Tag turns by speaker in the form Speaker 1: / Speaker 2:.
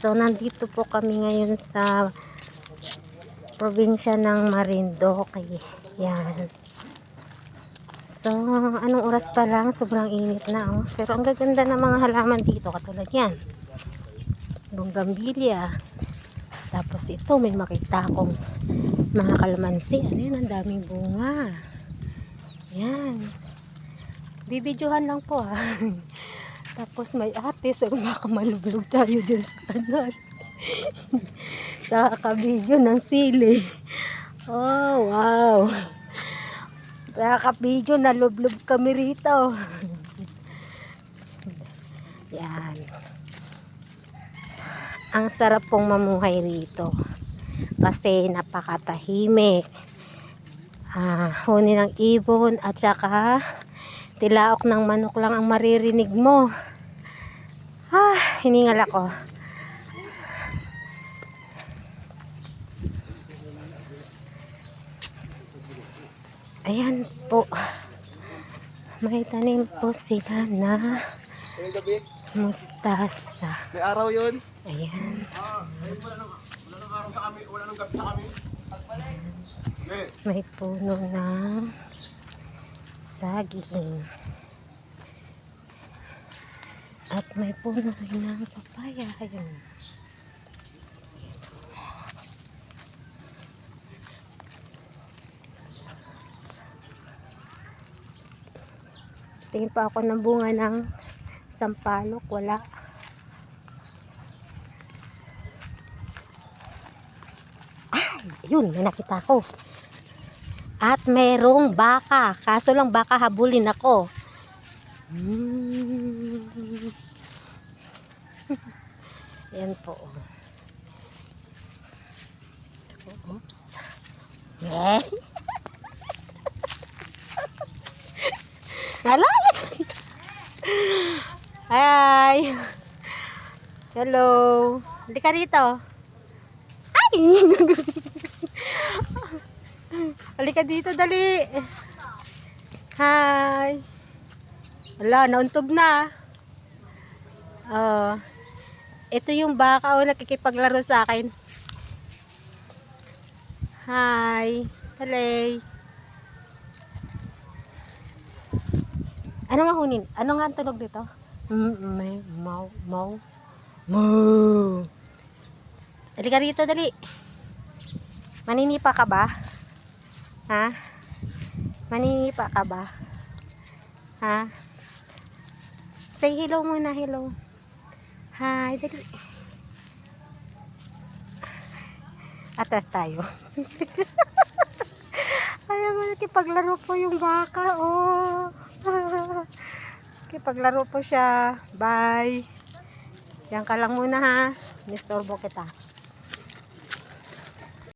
Speaker 1: So, nandito po kami ngayon sa probinsya ng Marinduque. Yan. So, anong oras pa lang? Sobrang init na, oh. Pero ang gaganda ng mga halaman dito, katulad yan. Bonggambilya. Tapos ito, may makita akong mga kalamansi. Ano yan? Ang daming bunga. Yan. Bibidyohan lang po, ha. Tapos may ate, so baka malublog tayo dyan sa kanal. Nakaka-video ng sili. Oh, wow. Nakaka-video, nalublob kami rito. Yan. Ang sarap pong mamuhay rito. Kasi napakatahimik. Huni ng ibon at saka tilaok ng manok lang ang maririnig mo. Hiningal ako. Ayan po. May tanim po sila na mustasa.
Speaker 2: May araw yun?
Speaker 1: Ayan.
Speaker 2: Wala nang araw sa amin, wala nang gabi sa amin.
Speaker 1: May puno ng saging. At may puno rin ng papaya. Ayun. Tingin pa ako ng bunga ng sampalok. Wala. Ayun, may nakita ko. At merong baka. Kaso lang baka habulin ako. Yan po. Oops. Yeah. Hala! Hi! Hello! Hindi ka rito. Ay! Halika dito, dali. Hi! Wala, nauntog na. Ito yung baka o nakikipaglaro sa akin. Hi! Hello! Ano nga hunin? Ano nga ang tunog dito? May mau. Moo! Halika rito, dali. Maninipa ka ba? Ha? Maninipa ka ba? Ha? Say hello muna, hello. Hi, dali. Atras tayo. Ayaw mo, nakipaglaro po yung baka, oh. Nakipaglaro po siya. Bye. Diyan ka lang muna, ha. Nistorbo kita.